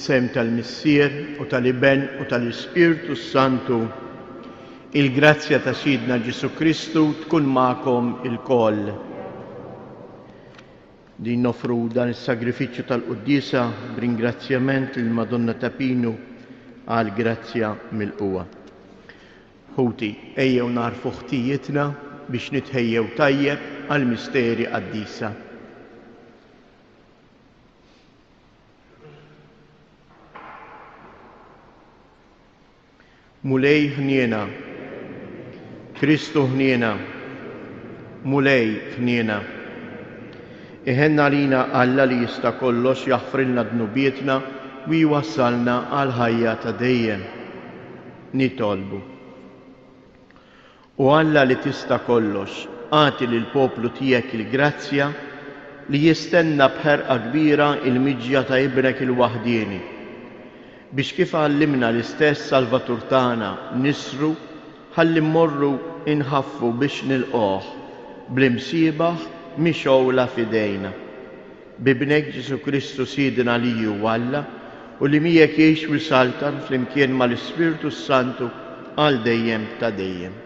Fisem tal-Missier u tal-Iben u tal-Ispirtu Santu, il-grazzja ta' Sidna Ġesu Kristu tkun magħkom il-koll. Din nofru dan is-sagrifiċċju tal-Qudiesa b'ringrazzjament lil Madonna ta' Pinu għal grazzja mill-qwa. Ħuti, ejjew narfu ħtijietna biex nitħejjew tajjeb għal misteri qaddisa. Mulej ħniena, Kristu ħniena, mulej ħniena. Iħenna lina Alla li jista' kollox jaħfrilna dnubietna u jwassalna għal ħajja ta' dejjem. Nitolbu. U Alla li tista' kollox, għati lil poplu tiegħek il-grazzja li jistenna bħerqa kbira il-miġja ta' ibnek il-waħdieni biex kif għallimna l-istess Salvatur tagħna nisru ħalli mmorru inħaffu biex nilqgħuh bl-imsiebaħ mixgħula f'idejna. Bibnek Ġesu Kristu Sidna li hu Alla u li miegħek jgħix u jsaltan flimkien mal-Ispirtu Santu għal dejjem ta' dejjem.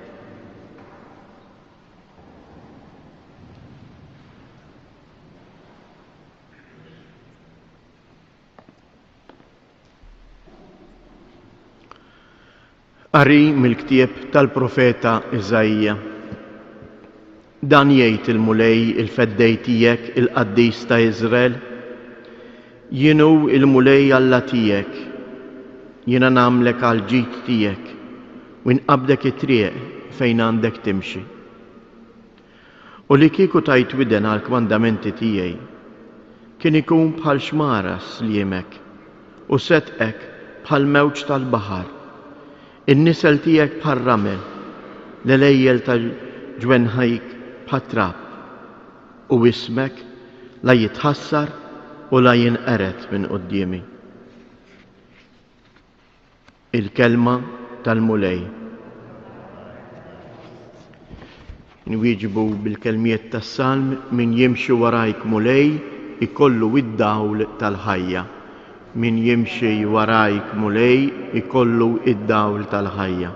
Qari mill-ktieb tal-profeta Iżajja. Dan jgħid il-mulej il-feddej tiegħek il-qaddis ta' Iżrael, jienu il-mulej Alla tiegħek, jiena nagħmlek għal ġid tiegħek u nqabdek it-triq fejn għandek timxi. U li kieku tajt widen għal kmandamenti tiegħi, kien ikun bħal xmaras liemek u setqek bħal mewġ tal-baħar. In-nisel tiegħek bħal ramel, l-elejjel ta' ġwenħajk bħal trapp u ismek la jitħassar u la jinqeret minn qudiemi. Il-kelma tal-mulej. Nwieġbu bil-kelmiet tas-salm min jimxi warajk mulej ikollu id-dawl tal-ħajja. Min jimxi warajk mulej ikollu id-dawl tal-ħajja.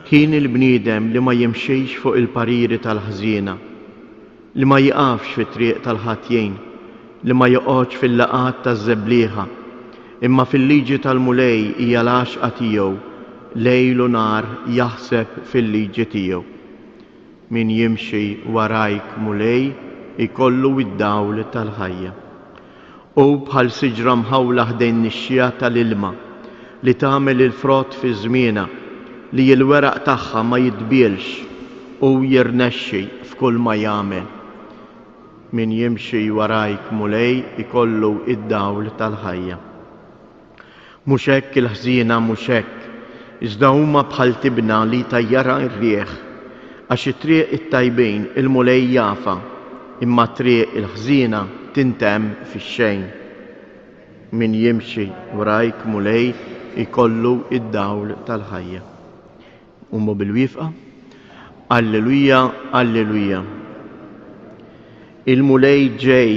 Kien il-bniedem li ma jimxiex fuq il-pariri tal-ħżiena, li ma jiqafx fit-triq tal-ħatjien, li ma joqgħodx fil-laqat taż-żebblieħa, imma fil-liġi tal-mulej hija l-għaxqa tiegħu, lejl u nar jaħseb fil-liġi tiegħu. Min jimxi warajk mulej ikollu id-dawl tal-ħajja. U bħal siġra mħawla ħdejn nixxija tal-ilma li tagħmel il-frott fi żmienha li l-weraq tagħha ma jitbielx u jirnexxi f'kull ma jagħmel. Min jimxi warajk mulej ikollu id-dawl tal-ħajja. Mhux hekk il-ħżiena mhux hekk, iżda huma bħal tibna li tajjara r-rieħ għax it-triq it-tajbin il-mulej jafa, imma triq il-ħżiena tintemm fix-xejn. Min jimxi warajk mulej ikollu id-dawl tal-ħajja. Ummu bil-wifqa. Alleluja, alleluja. Il-mulej ġej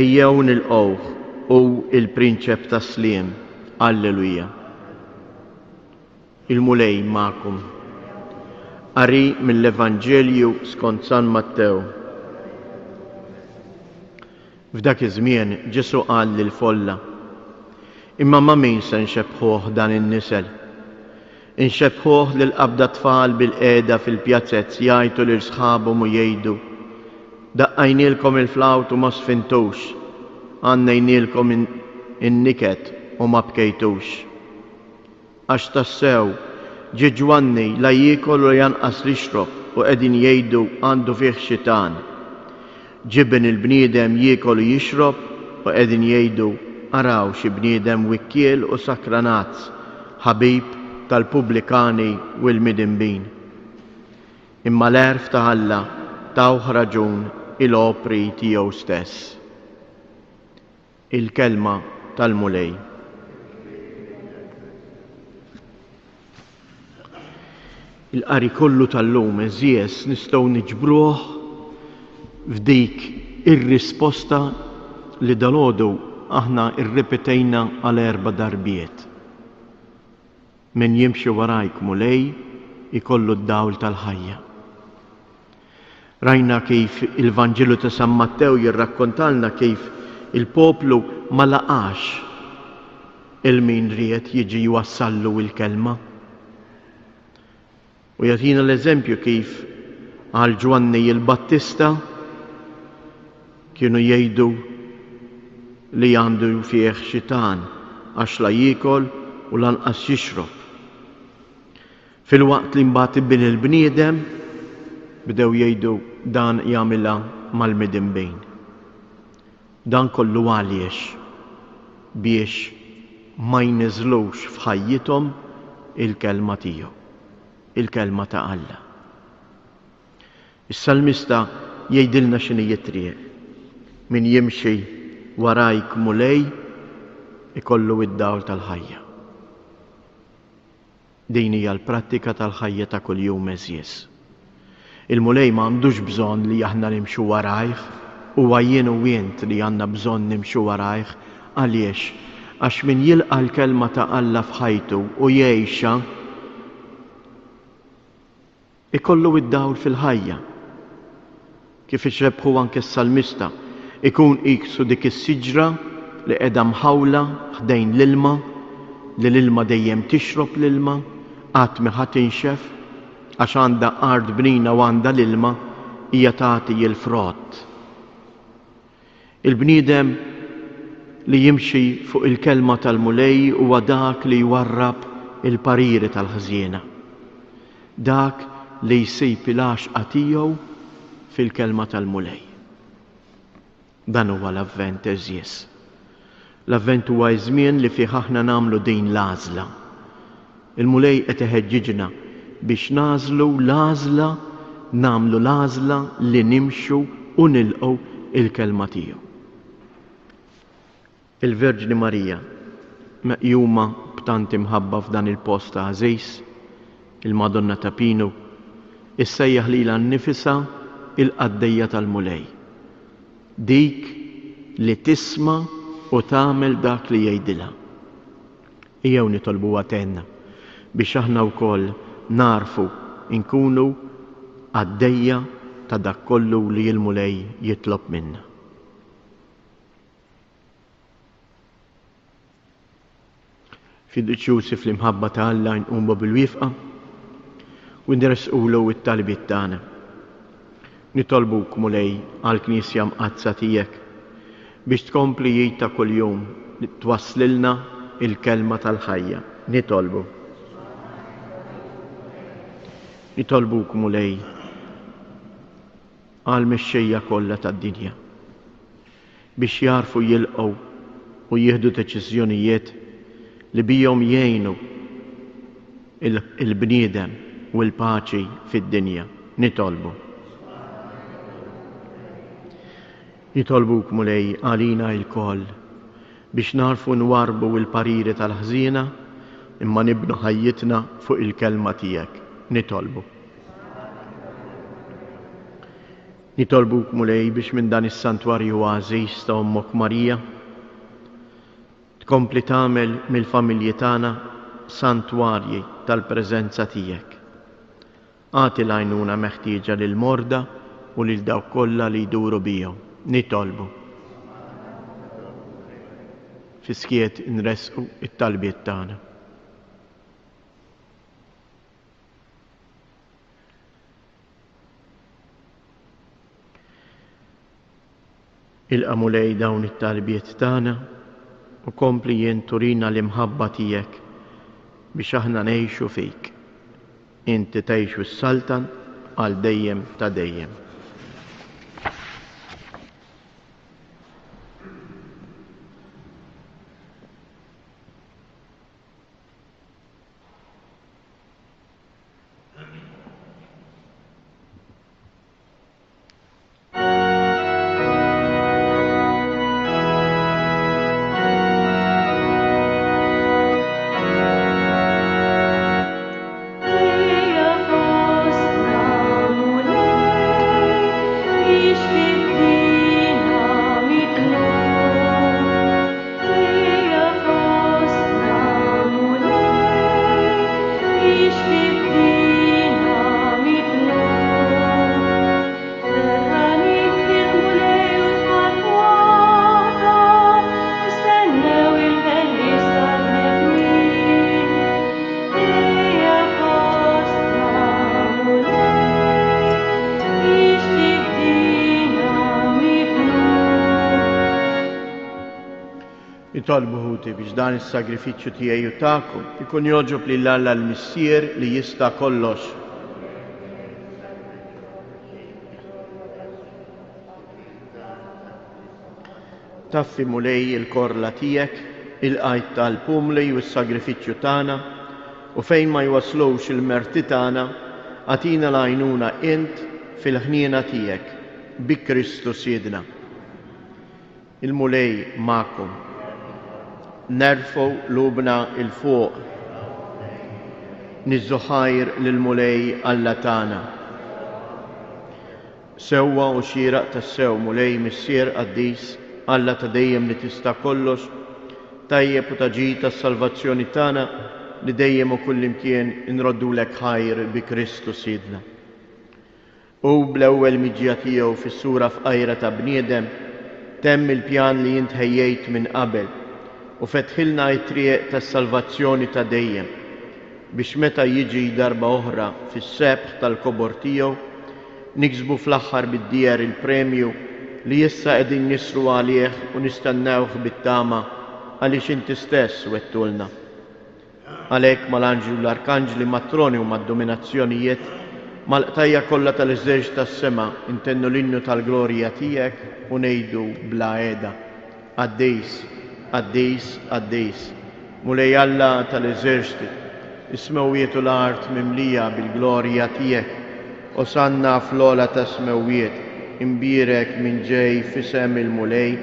ejjew nilqgħuh u il-prinċep tas-sliem. Alleluja. Il-mulej magħkom. Qari mill-Evanġelju skont San Mattew. F'dak iż-żmien Ġesu qal lill-folla: imma ma' min se nxebbħuh dan in-nisel? Inxebbħuh lil qabda tfal bil-qiegħda fil-pjazzezz jgħidu lil sħabhom u jgħidu: daqqajnielkom il-flawt u ma sfintux, għannejnielkom in-niket u ma bkejtux. Għax tassew ġie Ġwanni la jiekol u janqas li jixrob u qegħdin jgħidu għandu fih xitan. Ġibben il-bniedem jiekol u jixrob u qegħdin jgħidu araw xi bniedem wikkiel u sakranazz, ħabib tal-pubblikani u l-midinbin. Imma l-għerf ta' Alla tawh raġun il-opri tiegħu stess. Il-kelma tal-mulej. Il-qari kollu tal-lum eżies nistgħu niġbruh f'dik ir-risposta li dalgħodu aħna irrepetejna għal 4 darbiet. Min jimxi warajk mulej ikollu d-dawl tal-ħajja. Rajna kif il-Vanġelu ta' San Mattew jirrakkontalna kif il-poplu ma laqax il-min ried jiġi jwassallu il-kelma. U jatina l-eżempju kif għal Ġwanni il-Battista kienu jgħidu li għandu fih xitan għax la jikol u lanqas jixrob. Fil-waqt li mbagħad bin il-bniedem bdew jgħidu dan jagħmilha mal-midinbejn. Dan kollu għaliex biex ma jniżlux f'ħajjithom il-kelma tiegħu, il-kelma ta' Alla. Is-Salmista jgħidilna x'inhi t-triq. Min jimxi warajk mulej ikollu id-dawl tal-ħajja. Din hija l-prattika tal-ħajja ta' kuljum eżjes. Il-mulej ma għandux bżonn li aħna nimxu warajh u jien u jient li għandna bżonn nimxu warajh għaliex għax min jilqa l-kelma ta' Alla f'ħajtu u jgħixha ikollu id-dawl fil-ħajja. Kif ixrebħu anke s-Salmista ikun iqsu dik is-siġra li qiegħda mħawla ħdejn l-ilma li l-ilma dejjem tixrob l-ilma qatt ma ħatinxef għax għandha art bnina u għandha l-ilma hija tagħti l-frott. Il-bniedem li jimxi fuq il-kelma tal-mulej huwa dak li jwarrab il-pariri tal-ħżiena. Dak li jsib il-għaxqa tiegħu fil-kelma tal-mulej. Dan huwa l-avvent eżjes. L-avvent huwa żmien li fih aħna nagħmlu din l-għażla. Il-mulej qed iħeġġiġna biex nażlu l-għażla, nagħmlu l-għażla li nimxu u nilqgħu il-kelma tiegħu. Il-Verġni Marija meqjuma b'tant imħabba f'dan il-post ta' Għażejs, il-Madonna ta' Pinu, issejjaħ lilha nnifisha il-qaddejja tal-mulej. Dik li tisma' u tagħmel dak li jgħidilha. Ejjew nitolbuha tenna biex aħna wkoll narfu nkunu għaddejja ta' dak kollu li l-mulej jitlob minna. Fiduċjużi fl-imħabba ta' Alla nqumu bil-wifqa u nresqulu t-talbiet tagħna. Nitolbuk mulej għall-Knisja mqazza tiegħek biex tkompli jgħid ta' kuljum twasslilna il-kelma tal-ħajja. Nitolbuk mulej għall-mexxejja kollha tad-dinja biex jarfu jilqgħu u jieħdu deċiżjonijiet li bijhom jgħinu il-bniedem u l-paċi fid-dinja. Nitolbuk mulej għalina l-koll biex narfu nwarbu l-pariri tal-ħżiena imma nibnu ħajjitna fuq il-kelma tiegħek. Nitolbuk mulej biex minn dan is-santwarju għażiż ta' Ommok Marija tkompli tagħmel mill-familji tagħna santwarji tal-preżenza tiegħek. Għati l-għajnuna meħtieġa lil morda u lil dawk kollha li jduru bihom. Nitolbu. Fiskiet nresqu it-talbiet tagħna. Il-qamulej dawn it-talbiet tagħna u kompli jenturina l-imħabba tiegħek biex aħna ngħixu fik. Inti tgħixu s-saltan għal dejjem ta' dejjem. Nitolbu ħuti biex dan is-sagrifiċċju tiegħi u tagħkom ikun joġob lil Alla l-Missier li jista' kollox. Taffi mulej il-korla tiegħek, il-qajt tal-pumli u s-sagrifiċċju tagħna u fejn ma jwaslux il-merti tagħna għatina l-għajnuna int fil-ħniena tiegħek bi Kristu Siedna. Il-mulej magħkom. Nerfgħu lubna il-fuq. Niżżu ħajr lill-mulej Alla tagħna. Sewwa u xieraq tas-sew mulej missier qaddis Alla ta' dejjem li tista' kollox, tajjeb u taġid tas-salvazzjoni tagħna li dejjem u kullimkien inroddulek ħajr bi Kristu Siedna. U bl-ewwel miġja tiegħu fis-sura f'qajra ta' bniedem temm il-pjan li jint ħejjejt minn qabel u fetħilna t-triq tas-salvazzjoni ta' dejjem biex meta jiġi darba oħra fis-sebħ tal-kobor tiegħu niksbu fl-aħħar bid-djer il-premju li issa qegħdin nisru għalih u nistennewh bit-tama għaliex inti stess wettulna. Għalhekk mal-anġli u l-arkanġli matroni u mad-dominazzjonijiet mal-qtajja kollha tal-eżerċ tas-sema intennu l-innu tal-glorja tiegħek u ngħidu bla qiegħda. Għaddejs, għaddejs, għaddejs. Mulej Alla tal-eżerċti, is-smewwiet u l-art mimlija bil-glorja tiegħek. Osanna fl-ola ta' smewwiet, imbirek minn ġej fisem il-mulej,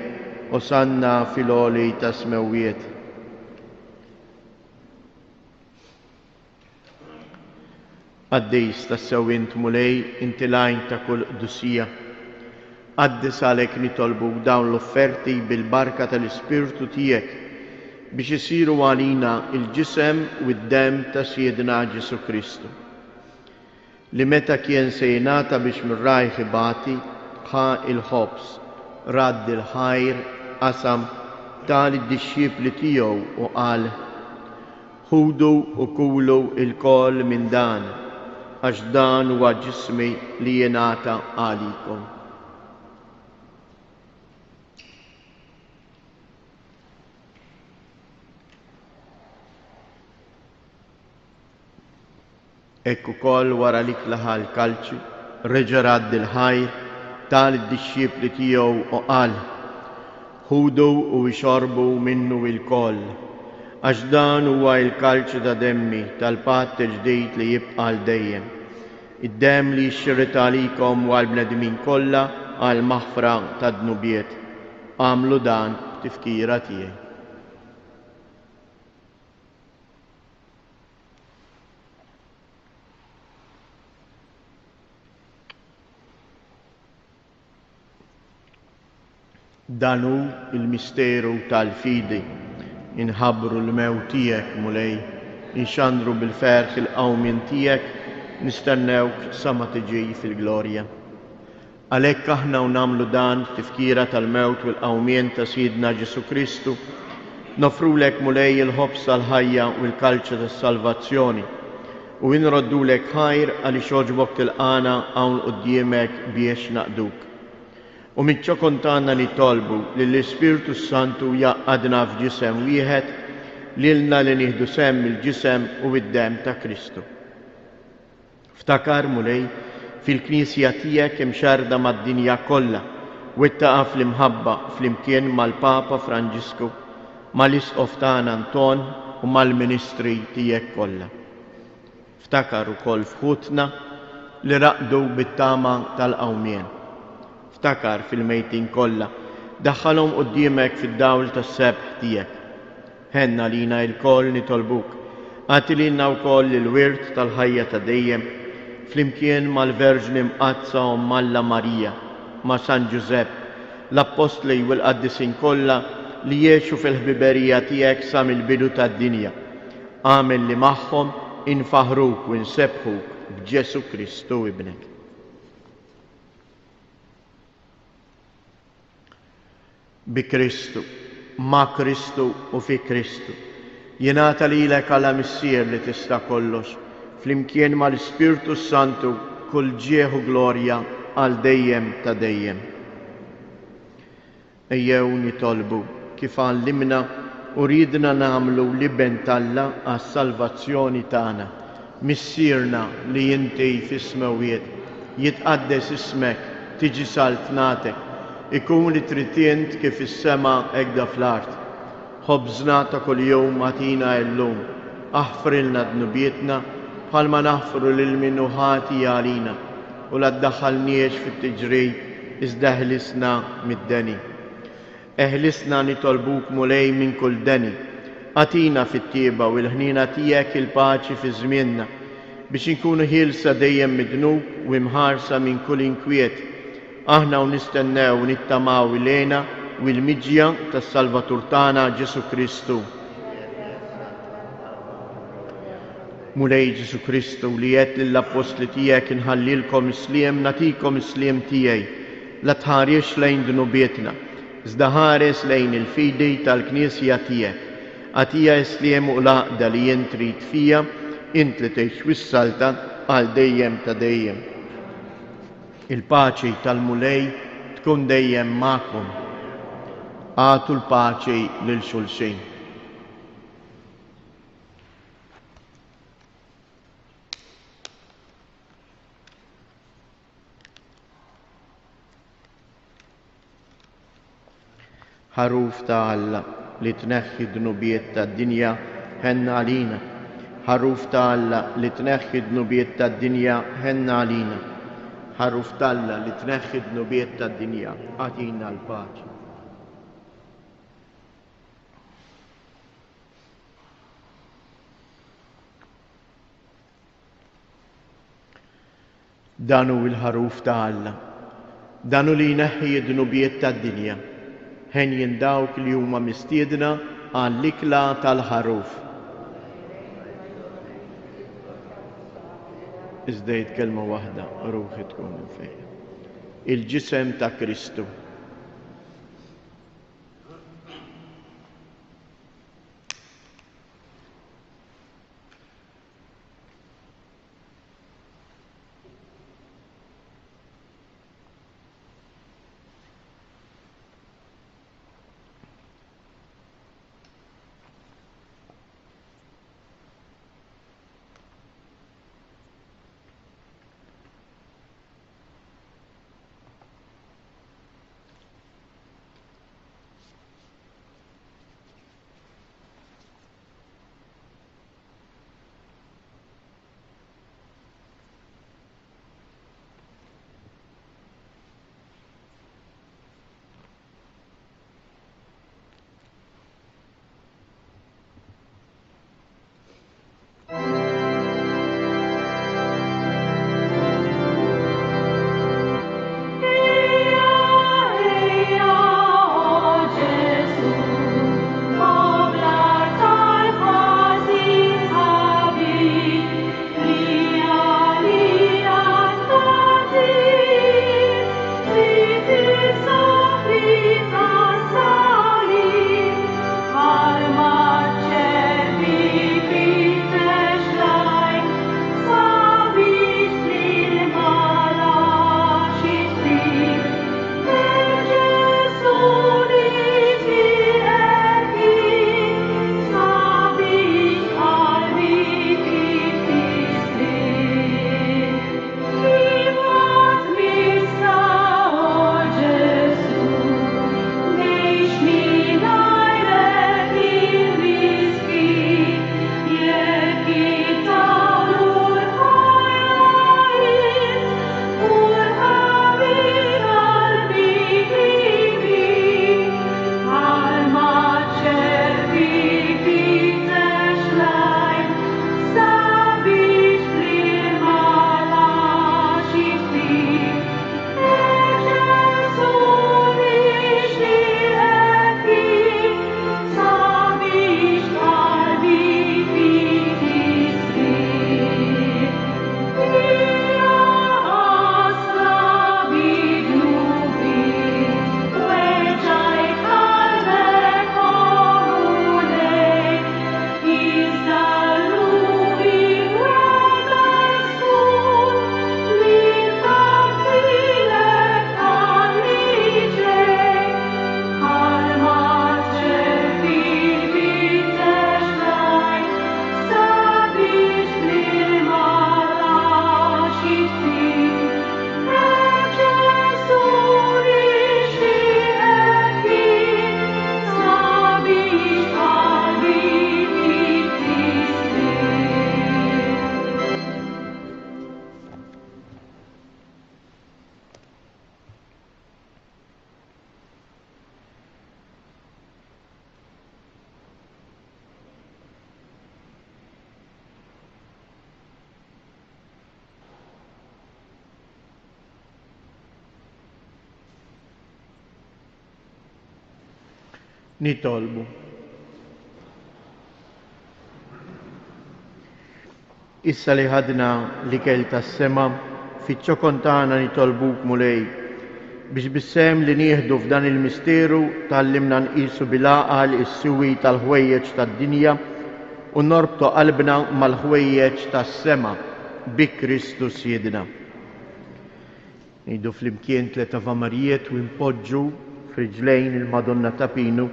osanna fil-oli ta' smewwiet. Għaddejs tas-sew int mulej, inti lajn ta' kull qdusija. Għaddis għalhekk nitolbu dawn l-offerti bil-barka tal-Ispirtu tiegħek biex isiru għalina il-ġisem u d-dem ta' Siedna Ġesu Kristu. Li meta kien se jingħata biex mir-rajħ ibati ħa il-ħobs, radd il-ħajr, qasam tal id-dixxiepli tiegħu u qal: ħudu u kulu il-koll minn dan, għax dan huwa ġismi li jingħata għalikom. Ekk ukoll wara li klaħa l-kalċi, reġa' radd il-ħajr tal id-dixxiepli tiegħu u qal: ħudu u xorbu minnu il-koll, għax dan huwa l-kalċi ta' demmi tal-patt il-ġdid li jibqa' għal dejjem. Id-demm li jxirret għalikom u għall-bnedmin kollha għal maħfra ta' dnubiet. Għamlu dan b'tifkira tiegħi. Dan hu il-misteru tal-fidi, inħabbru l-mew tiegħek mulej, inxandru bil-ferħ il-qawmien tiegħek, nistennewk sa ma tiġi fil-glorja. Għalhekk aħna nagħmlu dan tifkira tal-mewt u l-qawmien ta' Siedna Ġesu Kristu, nofrulek mulej il-ħobs tal-ħajja u l-kalċa tas-salvazzjoni u nroddulek ħajr għaliex għoġbok tilqana hawn quddiemek biex naqduk. U miċċa kontanna li tolbu li l-Ispirtu Santu jaqadna f'ġisem wieħed lilna li nieħdu semm il-ġisem u id-dem ta' Kristu. Ftakar mulej fil-Knisja tiegħek imxarda mad-dinja kollha u ittaqa' fl-imħabba flimkien mal-Papa Franġisku, mal-Isqof tagħna Anton u mal-Ministri tiegħek kollha. Ftakar ukoll f'ħutna li raqdu bit-tama tal-qawmien. Ftakar fil-mejtin kollha, daħħalhom quddiemek fid-dawl tas-sebħ tiegħek. Ħenna lina l-koll nitolbuk, għati lilna wkoll il-wirt tal-ħajja ta' dejjem, flimkien mal-Verġni Mqazza u Malla Marija, ma' San Ġusepp, l-Apostli u l-Qaddisin kollha li jgħixu fil-ħbiberija tiegħek sa mill-bidu tad-dinja. Għamel li magħhom infaħruk u nsebħuk b'Ġesu Kristu ibnek. Bi Kristu, ma' Kristu u fi Kristu, jingħata lilek Alla Missier li tista' kollox, flimkien mal-Ispirtu Santu kull ġieħ u glorja għal dejjem ta' dejjem. Ejjew nitolbu kif għallimna u ridna namlu liben Alla għas-salvazzjoni tagħna. Missierna li inti fis-smawiet, jitqaddes ismek, tiġi saltnatek, ikun li tritient kif is-sema hekk fl-art. Ħobżna ta' kuljum atina llum, aħfrilna dnubietna bħalma naħfru lil min ħati għalina u la ddaħħalniex fit-tiġrij iżda ħlisna mid-deni. Eħlisna nitolbuk mulej minn kull deni, atina fit-tieba u l-ħnina tiegħek il-paċi fi żmienna biex inkunu ħielsa dejjem midnub u imħarsa minn kull inkwiet. Aħna u nistennew nittamaw ilejna u l-miġja tas-Salvatur tagħna Ġesu Kristu. Mulej Ġesu Kristu li qed lill-apostli tiegħek inħallilkom isliem natikom isliem tiegħi, la tħariex lejn dnubietna, iżda ħares lejn il-fidi tal-Knisja tiegħek. Għatija isliem u l-għaqda li jint trid fija, int li tgħix wis-salta għal dejjem ta' dejjem. Il-paċi tal-mulej tkun dejjem magħkom. Għatu l-paċi lil xulxin. Ħaruf ta' Alla li tneħħi dnubiet tad-dinja ħenna għalina. Ħaruf ta' Alla li tneħħi dnubiet tad-dinja ħenna għalina. Ħaruf ta' Alla li tneħħi dnubiet tad-dinja għatina l-paċi. Danu il-ħaruf ta' Alla, danu li jneħħi d-dnubiet tad-dinja, ħen jindawk li huma mistiedna għall-ikla tal-ħaruf. Iżda kelma waħda, ruħi tkun fejn. Il-ġisem ta' Kristu. Nitolbu. Issa li ħadna li kel tas-sema fiċ-ċokon tagħna nitolbuk mulej biex bissem li nieħdu f'dan il-misteru tallimna nqisu bil-għaqal is-suwi tal-ħwejjeġ tad-dinja u norbtu qalbna mal-ħwejjeġ tas-sema bi Kristu Siedna. Ngħidu flimkien tliet avamarijiet u npoġġu f'riġlejn il-Madonna ta' Pinu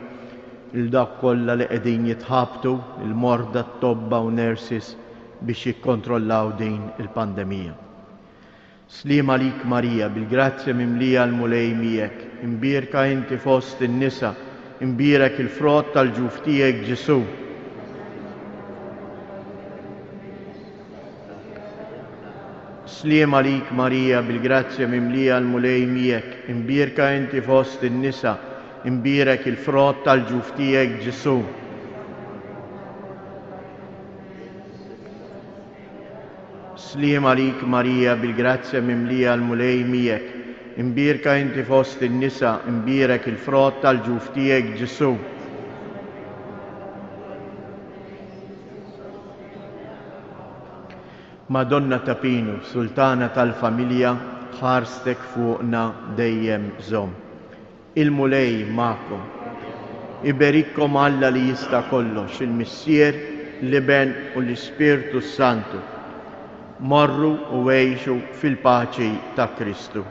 il-dak kollha li qegħdin jitħabtu, il-morda, t-tobba u nurses biex jikkontrollaw din il-pandemija. Sliem għalik Marija, bil-grazzja mimlija l-mulej miegħek, imbierka inti fost in-nisa, imbierek il-frott tal-ġuf tiegħek Ġesu. Sliem għalik Marija, bil-grazzja mimlija l-mulej miegħek, imbierka inti fost in-nisa, imbierek il-frott tal-ġuf tiegħek Ġesu. Sliem għalik Marija, bil-grazzja mimlija l-mulej miegħek, imbierka inti fost in-nisa, imbierek il-frott tal-ġuf tiegħek Ġesu. Madonna ta' Pinu, Sultana tal-familja, ħarstek fuqna dejjem żomm. Il-mulej ma'kom. Iberikkom Alla li jista' kollox, il-Missier, l-Iben u l-Ispirtu Santu. Morru u għejxu fil-paċi ta' Kristu.